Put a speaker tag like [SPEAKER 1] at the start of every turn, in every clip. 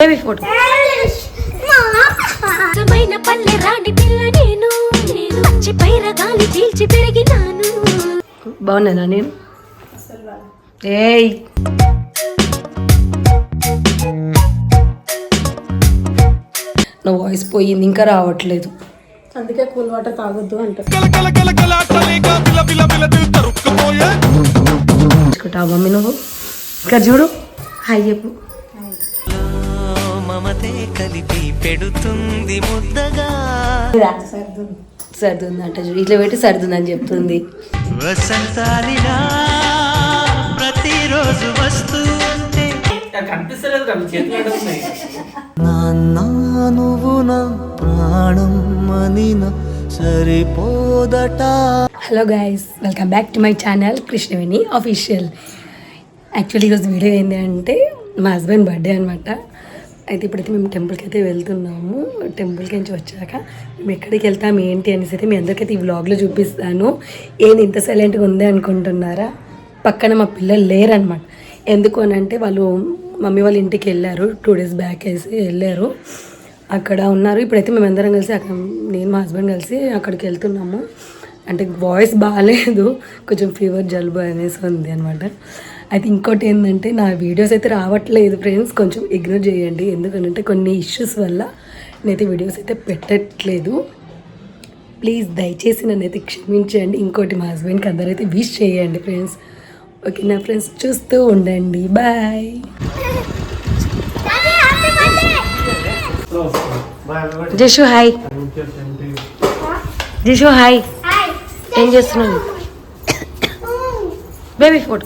[SPEAKER 1] Baby photo పల్లె రాణి పిల్ల నేను వచ్చి పైర గాలి చీల్చి పెరిగినాను. బాగున్నానా నేను? ఏయ్ నా వాయిస్ పోయింది, ఇంకా రావట్లేదు.
[SPEAKER 2] అందుకే కూల్ వాటర్ తాగొద్దు అంటారు.
[SPEAKER 1] మమ్మీ నువ్వు ఇక్కడ చూడు, హాయ్ చెప్పు.
[SPEAKER 3] మమతే కలిపి పెడుతుంది ముద్దగా
[SPEAKER 1] సర్దుందంట, ఇట్లా పెట్టి సర్దుందని చెప్తుంది.
[SPEAKER 3] వసంతాలినా ప్రతిరోజు వస్తూ ఉంటే నాన్న నువ్వు నా ప్రాణం అనిన సరిపోదట.
[SPEAKER 1] Hello guys, welcome back to my channel Krishnaveni official. Actually ఈరోజు వీడియో ఏంటి అంటే మా హస్బెండ్ బర్త్డే అనమాట. అయితే ఇప్పుడైతే మేము టెంపుల్కి అయితే వెళ్తున్నాము. టెంపుల్కి నుంచి వచ్చాక మేము ఎక్కడికి వెళ్తాం ఏంటి అనేసి అయితే మీ అందరికైతే ఈ వ్లాగ్లో చూపిస్తాను. ఏంది ఇంత సైలెంట్గా ఉంది అనుకుంటున్నారా? పక్కన మా పిల్లలు లేరనమాట. ఎందుకు అని అంటే వాళ్ళు మమ్మీ వాళ్ళ ఇంటికి వెళ్ళారు, 2 days బ్యాక్ వేసి వెళ్ళారు, అక్కడ ఉన్నారు. ఇప్పుడైతే మేము అందరం కలిసి అక్కడ, నేను మా హస్బెండ్ కలిసి అక్కడికి వెళ్తున్నాము. అంటే వాయిస్ బాగాలేదు, కొంచెం ఫీవర్ జలుబు అనేసి ఉంది అనమాట. అయితే ఇంకోటి ఏంటంటే నా వీడియోస్ అయితే రావట్లేదు ఫ్రెండ్స్, కొంచెం ఇగ్నోర్ చేయండి. ఎందుకంటే కొన్ని ఇష్యూస్ వల్ల నేనైతే వీడియోస్ అయితే పెట్టట్లేదు. ప్లీజ్ దయచేసి నన్నైతే క్షమించండి. ఇంకోటి మా హస్బెండ్కి అందరైతే విష్ చేయండి ఫ్రెండ్స్. ఓకే నా ఫ్రెండ్స్, చూస్తూ ఉండండి. బాయ్. జషు హాయ్. జషు హాయ్. ఏం చేస్తున్నావు? Baby photo.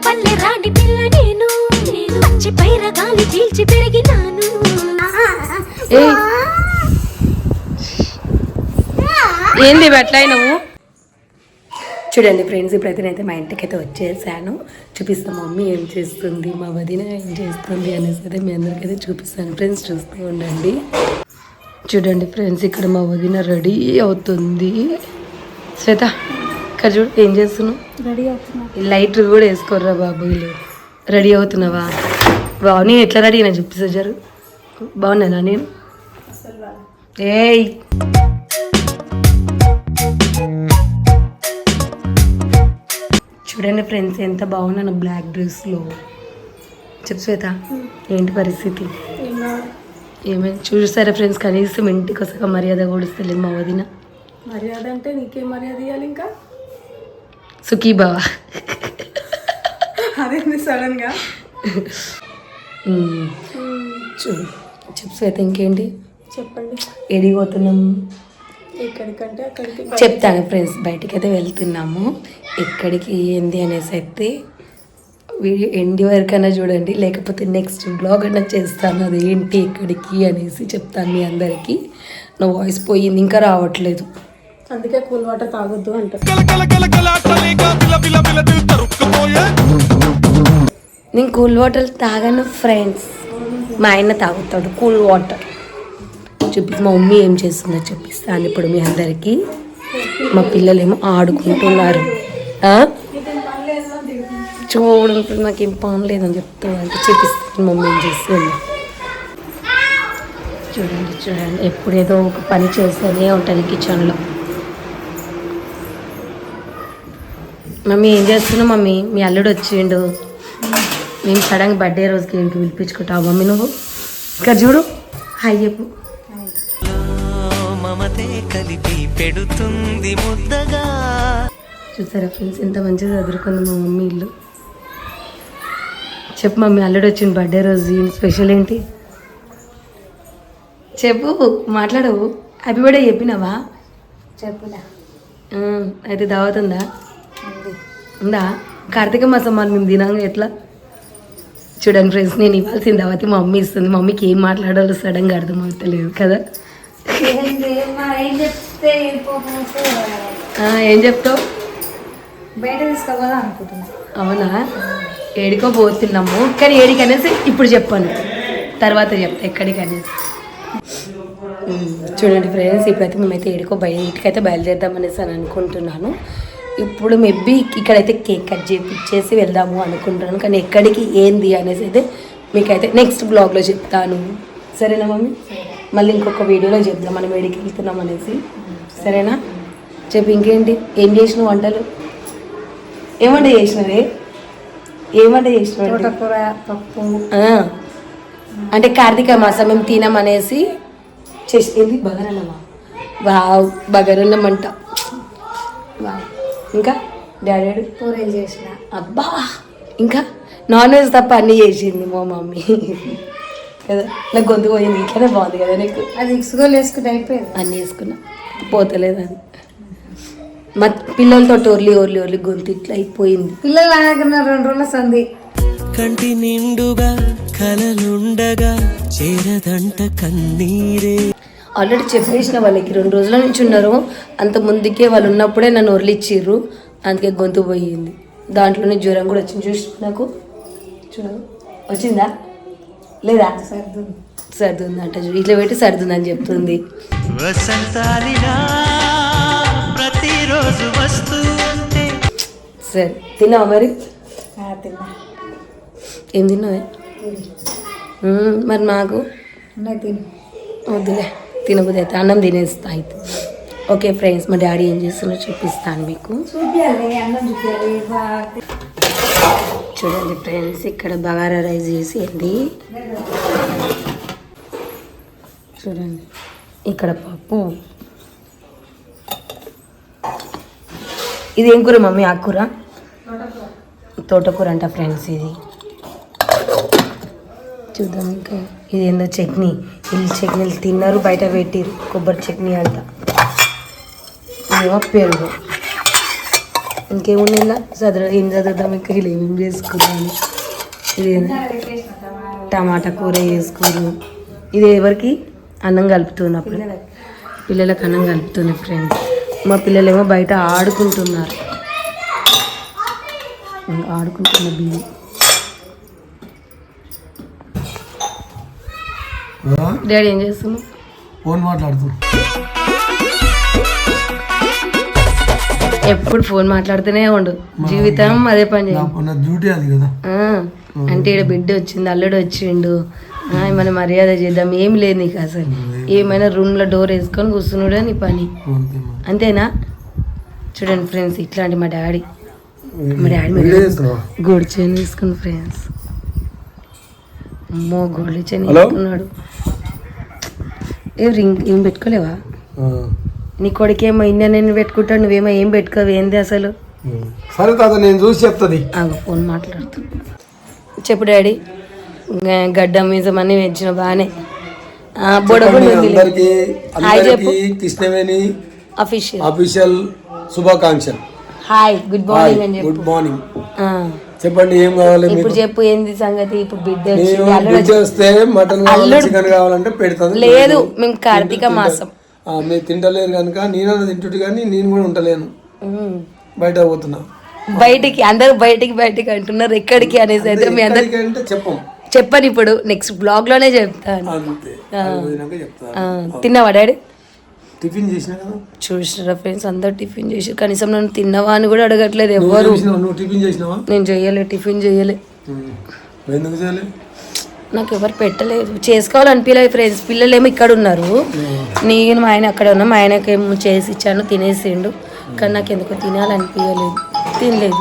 [SPEAKER 1] పల్లె రాణి పిల్ల నేను వచ్చి పైర గాలి చీల్చి పెరిగినాను. ఏంది బట్లయినవు? చూడండి ఫ్రెండ్స్, ఇప్పుడైతే నేనైతే మా ఇంటికి అయితే వచ్చేసాను. చూపిస్తాను మమ్మీ ఏం చేస్తుంది, మా వదిన ఏం చేస్తుంది అనేసి అయితే మీ అందరికైతే చూపిస్తాను ఫ్రెండ్స్, చూస్తూ ఉండండి. చూడండి ఫ్రెండ్స్, ఇక్కడ మా వదిన రెడీ అవుతుంది. శ్వేత ఇక్కడ చూడు, ఏం చేస్తున్నావు?
[SPEAKER 2] రెడీ అవుతున్నా.
[SPEAKER 1] లైట్ కూడా వేసుకోర్రా బాబు. రెడీ అవుతున్నావా? బాగు. నేను ఎట్లా రెడీ అయినా చూపిస్తా జరు. బాగున్నానా నేను? ఏయ్ చూడండి ఫ్రెండ్స్, ఎంత బాగున్నాను బ్లాక్ డ్రెస్లో. చెప్పు శ్వేత, ఏంటి పరిస్థితి? ఏమైనా చూసారా ఫ్రెండ్స్, కనీసం ఇంటికి వస్తాక మర్యాద కూడా ఇస్తలేదు మా వదిన.
[SPEAKER 2] మర్యాద అంటే నీకేం మర్యాద ఇవ్వాలి ఇంకా?
[SPEAKER 1] సుఖీ బావా.
[SPEAKER 2] అదేంటి సడన్గా?
[SPEAKER 1] చూడు, చెప్పు శ్వేత, ఇంకేంటి
[SPEAKER 2] చెప్పండి.
[SPEAKER 1] ఎడిపోతున్నాం?
[SPEAKER 2] ఎక్కడికంటే అక్కడికి
[SPEAKER 1] చెప్తాను ఫ్రెండ్స్. బయటికి అయితే వెళ్తున్నాము. ఎక్కడికి ఏంది అనేసి అయితే వీడియో ఎండి వరకైనా చూడండి, లేకపోతే నెక్స్ట్ బ్లాగ్ అన్నా చేస్తాను అది ఏంటి ఎక్కడికి అనేసి చెప్తాను మీ అందరికీ. నా వాయిస్ పోయింది, ఇంకా రావట్లేదు.
[SPEAKER 2] అందుకే కూల్ వాటర్ తాగొద్దు అంటారు.
[SPEAKER 1] నేను కూల్ వాటర్ తాగాను ఫ్రెండ్స్, మా ఆయన తాగుతాడు కూల్ వాటర్. చూపిస్తా మా మమ్మీ ఏం చేస్తుందో చూపిస్తాను ఇప్పుడు మీ అందరికీ. మా పిల్లలేమో ఆడుకుంటున్నారు. చూడండి, నాకేం పని లేదని చెప్తాను అంటే చూపిస్తాను మమ్మీ ఏం చేస్తుంది. చూడండి చూడండి, ఎప్పుడు ఏదో ఒక పని చేస్తూనే ఉంటుంది కిచెన్లో. మమ్మీ ఏం చేస్తున్నావు? మమ్మీ మీ అల్లుడు వచ్చిండు, మేము సడన్గా బర్త్డే రోజుకి ఏంటి పిలిపించుకుంటావు మమ్మీ నువ్వు? ఇక్కడ చూడు, హాయ్ చెప్పు.
[SPEAKER 3] మమతే కలిపి పెడుతుంది ముద్దగా.
[SPEAKER 1] చూసారా ఫ్రెండ్స్, ఎంత మంచిగా చదువుకుంది మా మమ్మీ ఇల్లు. చెప్పు మమ్మీ, అల్లుడు వచ్చింది బర్త్డే రోజు, స్పెషల్ ఏంటి చెప్పు, మాట్లాడవు. హ్యాపీ బర్త్డే చెప్పినావా?
[SPEAKER 2] చెప్పుదా.
[SPEAKER 1] అయితే దావత్ ఉందా? ఉందా? కార్తీక మాసం మరి మేము తినాగా ఎట్లా? చూడండి ఫ్రెండ్స్, నేను ఇవ్వాల్సిన దావతి మా మమ్మీ ఇస్తుంది. మమ్మీకి ఏం మాట్లాడాలో సడన్గా అర్థమవుతలేదు కదా. ఏం చెప్తావు?
[SPEAKER 2] బయట తీసుకోవాలా అనుకుంటున్నా.
[SPEAKER 1] అవునా? ఏడికో పోతున్నాము, కానీ ఏడికి అనేసి ఇప్పుడు చెప్పాను, తర్వాత చెప్తా ఎక్కడికి అనేసి. చూడండి ఫ్రెండ్స్, ఇప్పుడైతే మేమైతే ఏడికో బయటికైతే బయలుదేరుదాం అనేసి అని అనుకుంటున్నాను. ఇప్పుడు మేబీ ఇక్కడైతే కేక్ కట్ చేసి వెళ్దాము అనుకుంటున్నాను, కానీ ఎక్కడికి ఏంది అనేసి అయితే మీకైతే నెక్స్ట్ బ్లాగ్లో చెప్తాను. సరేనా మమ్మీ? మళ్ళీ ఇంకొక వీడియోలో చెప్తాం మనం వేడికి వెళ్తున్నాం అనేసి. సరేనా? చెప్పు ఇంకేంటి, ఏం చేసినావు వంటలు? ఏమంటే చేసినవే? ఏమంటే చేసినావు?
[SPEAKER 2] తోటకూర, పప్పు.
[SPEAKER 1] అంటే కార్తీక మాసం మేము తినమనేసి చేసి ఏంది బగారన్నమా? వావ్, బగారన్నం అంట. వావ్. ఇంకా డాడీ
[SPEAKER 2] పూరీలు చేసిన.
[SPEAKER 1] అబ్బా, ఇంకా నాన్ వెజ్ తప్ప అన్నీ చేసింది మా మమ్మీ కదా. నాకు గొంతు పోయింది, ఇట్లనే బాగుంది కదా నీకు.
[SPEAKER 2] అది ఇసుగోలు వేసుకుంటే అయిపోయింది.
[SPEAKER 1] అన్నీ వేసుకున్నా, పోతలేదు అది. మా పిల్లలతో ఓర్లి గొంతు ఇట్లా అయిపోయింది.
[SPEAKER 2] పిల్లలు ఆగకున్న 2 రోజుల సంధి.
[SPEAKER 3] కంటి నిండుగా కలలుండగా చేరదంట కన్నీరే.
[SPEAKER 1] ఆల్రెడీ చెప్పేసిన వాళ్ళకి 2 రోజుల నుంచి ఉన్నారు, అంత ముందుకే వాళ్ళు ఉన్నప్పుడే నన్ను ఒర్లిచ్చిర్రు, అందుకే గొంతు పోయింది. దాంట్లోనే జ్వరం కూడా వచ్చింది. చూసి నాకు చూడ వచ్చిందా లేదా? సర్ది ఉందంట, ఇట్లా పెట్టి సర్ది ఉందని చెప్తుంది.
[SPEAKER 3] వసంతాలిలా ప్రతిరోజు వస్తూ ఉంటే.
[SPEAKER 1] సరే, తిన్నావా మరి?
[SPEAKER 2] తిన్నా.
[SPEAKER 1] ఏం తిన్నావే? మరి నాకు
[SPEAKER 2] ఉన్నాయి, తిను.
[SPEAKER 1] వద్దులే, తినబుద్ది అయితే అన్నం తినేస్తా అయితే. ఓకే ఫ్రెండ్స్, మా డాడీ ఏం చేస్తున్నారో చూపిస్తాను మీకు.
[SPEAKER 2] చూపించాలి, అన్నం చూపించాలి.
[SPEAKER 1] చూడండి ఫ్రెండ్స్, ఇక్కడ బగారా రైస్ చేసేయండి. చూడండి, ఇక్కడ పప్పు. ఇది ఏం కూర మమ్మీ? ఆకుకూర, తోటకూర అంట ఫ్రెండ్స్ ఇది. చూద్దాం ఇంకా. ఇది ఏందో చట్నీ, ఇల్లు చట్నీలు తిన్నారు, బయట పెట్టిరు, కొబ్బరి చట్నీ అంట. ఇదేమో పెరుగు. ఇంకేముంది ఇలా ఏం చదువుదాం ఇంకా, ఇలా ఏమేమి చేసుకున్నాను. ఇది టమాటా కూర వేసుకోరు. ఇది ఎవరికి? అన్నం కలుపుతున్నప్పుడు పిల్లలకు అన్నం కలుపుతున్నాయి ఫ్రెండ్స్. మా పిల్లలేమో బయట ఆడుకుంటున్నారు, ఆడుకుంటున్న బియ్యం. డాడీ ఏం చేస్తున్నావు?
[SPEAKER 4] ఫోన్ మాట్లాడుతున్నా.
[SPEAKER 1] ఎప్పుడు ఫోన్ మాట్లాడుతూనే ఉండు, జీవితం అదే పని చేయాలి.
[SPEAKER 4] డ్యూటీ అది కదా.
[SPEAKER 1] అంటే ఇక్కడ బిడ్డ వచ్చింది, అల్లుడు వచ్చిండు, మన మర్యాద చేద్దాం. ఏం లేదు నీకు అసలు. ఏమైనా రూమ్లో డోర్ వేసుకొని కూర్చున్నాడే నీ పని, అంతేనా? చూడండి ఫ్రెండ్స్, ఇట్లాంటి మా డాడీ గోడి చైన్ తీసుకుని ఫ్రెండ్స్. అమ్మో, గోడి చైన్ తీసుకున్నాడు. రింగ్ ఏం పెట్టుకోలేవా? నీ కొడుకేమో ఇన్న నేను పెట్టుకుంటాడు, నువ్వేమో ఏం పెట్టుకోవు, ఏంది అసలు?
[SPEAKER 4] సరే తాత, నేను చూసి చెప్తాది.
[SPEAKER 1] ఫోన్ మాట్లాడుతూ చెప్పు డాడీ. గడ్డం మీసం అన్ని పెంచిన బాగానే.
[SPEAKER 4] కృష్ణవేణి
[SPEAKER 1] అఫీషియల్
[SPEAKER 4] శుభాకాంక్షలు.
[SPEAKER 1] హాయ్, గుడ్ మార్నింగ్ అని చెప్పు.
[SPEAKER 4] Good morning. చెప్పండి, ఏం కావాలి
[SPEAKER 1] ఇప్పుడు? చెప్పు ఏంది సంగతి. ఇప్పుడు బిడ్డ
[SPEAKER 4] వస్తే మటన్ కావాలి, చికెన్ కావాలంటే పెడతాను.
[SPEAKER 1] లేదు, మేము కార్తీక మాసం
[SPEAKER 4] మీరు తింటలేరు కనుక నేనన్నా తింటుడు, కానీ నేను కూడా ఉంటలేను, బయట పోతున్నా.
[SPEAKER 1] బయటికి అందరు బయటికి అంటున్నారు, ఎక్కడికి అనేసి అయితే మీ అందరికి చెప్పను. ఇప్పుడు నెక్స్ట్ బ్లాగ్ లోనే చెప్తాను. తిన్నావా డాడీ?
[SPEAKER 4] టిఫిన్ చేసినా కదా.
[SPEAKER 1] చూసినారా ఫ్రెండ్స్, అందరు టిఫిన్ చేసి, కనీసం నన్ను తిన్నావా అని కూడా అడగట్లేదు ఎవరు.
[SPEAKER 4] నువ్వు టిఫిన్ చేసినావా?
[SPEAKER 1] నేను చేయలే, టిఫిన్ చేయలే.
[SPEAKER 4] ఎందుకు చేయలే?
[SPEAKER 1] నాకు ఎవరు పెట్టలేదు, చేసుకోవాలనిపించలేదు ఫ్రెండ్స్. పిల్లలు ఏమో ఇక్కడ ఉన్నారు, నేను మా ఆయన అక్కడ ఉన్నా. మా ఆయనకి ఏమో చేసి ఇచ్చాను, తినేసిండు, కానీ నాకు ఎందుకో తినాలనిపించలేదు, తినలేదు.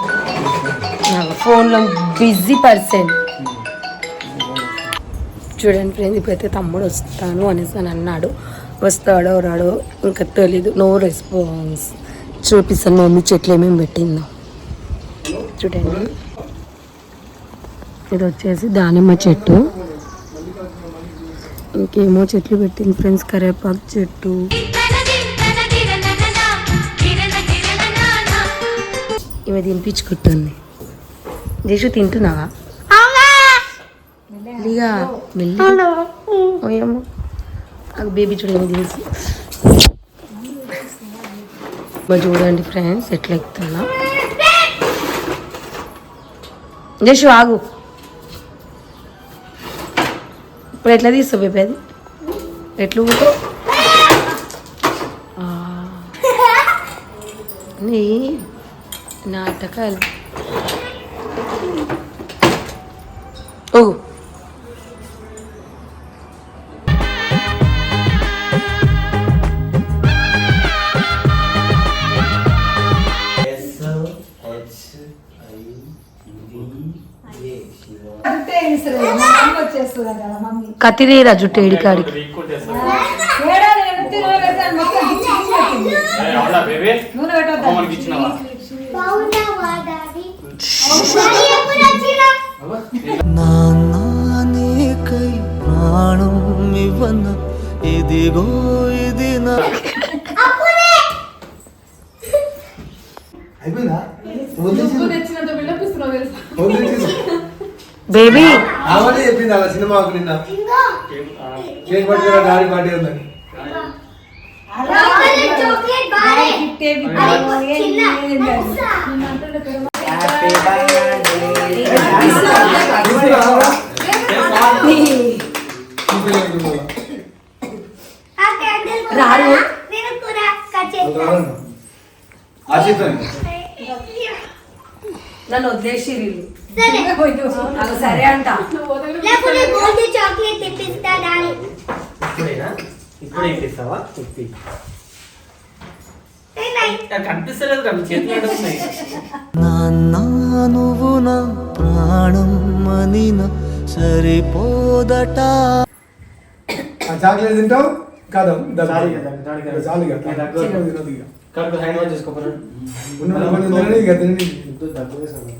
[SPEAKER 1] నాకు ఫోన్లో బిజీ పర్సన్. చూడండి ఫ్రెండ్స్, ఇప్పుడైతే తమ్ముడు వస్తాను అనేసి అని అన్నాడు. వస్తాడో రాడో ఇంకా తెలీదు. No response. చూపిస్తాను మమ్మీ చెట్లు ఏమేమి పెట్టిందో. చూడండి, ఇది వచ్చేసి దానిమ్మ చెట్టు, ఇంకేమో చెట్లు పెట్టింది ఫ్రెండ్స్, కరివేపాకు చెట్టు. ఇవి తినిపించుకుంటుంది. జేషు తింటున్నావా? మెల్లిగా ఓయేమో బేబీ చూడండి తీసి. చూడండి ఫ్రెండ్స్ ఎట్లా ఎక్కుతున్నా. జేషు ఆగు, ఇప్పుడు ఎట్లా తీస్తావు బేబీ? అది ఎట్లా ఊరుకో. నాటకాలు. ఓ
[SPEAKER 2] అంటే ఇస్తారు మా అమ్మ వచ్చేస్తుంది కదా మమ్మీ
[SPEAKER 1] కత్తిరేరా జుట్టు ఏడికాడికి.
[SPEAKER 2] ఏడాది నేను నూనె పెట్టాను మొత్తం గిచ్చి పెట్టింది. నూనె పెట్టొద్దా?
[SPEAKER 3] నాన్న నీకై ప్రాణం ఇవ్వన ఇదిగో ఇది నా
[SPEAKER 4] అయిపోయిందా
[SPEAKER 1] బేబీ
[SPEAKER 4] అవన్నీ చెప్పింది అలా సినిమాకు నిన్న కేక్ పట్టుకురా డాడీ పార్టీ ఉందని.
[SPEAKER 1] రారు నన్ను వదిలేసి నాకు సరే అంట.
[SPEAKER 5] చాక్లెట్ తెప్పిస్తా డాడీ
[SPEAKER 6] ఇప్పుడే ఇస్తావా కనిపిస్తలేదు కదా చేతులు అడుగుతున్నాయి.
[SPEAKER 3] నాన్న నువ్వు నా ప్రాణం అనిన సరిపోదట.
[SPEAKER 4] చాక్లెట్ తింటావు కాదు
[SPEAKER 6] చాలు ఇక, చాలు ఇక.
[SPEAKER 4] చాలు ఇక.
[SPEAKER 6] దగ్గు.
[SPEAKER 4] తినొద్దు ఇక.
[SPEAKER 6] కడుపు హ్యాండ్ వాష్ చేసుకోపోరా.
[SPEAKER 4] ఉన్న కొంచెం తినండి, ఇక తినండి.
[SPEAKER 6] దగ్గు వేసాను.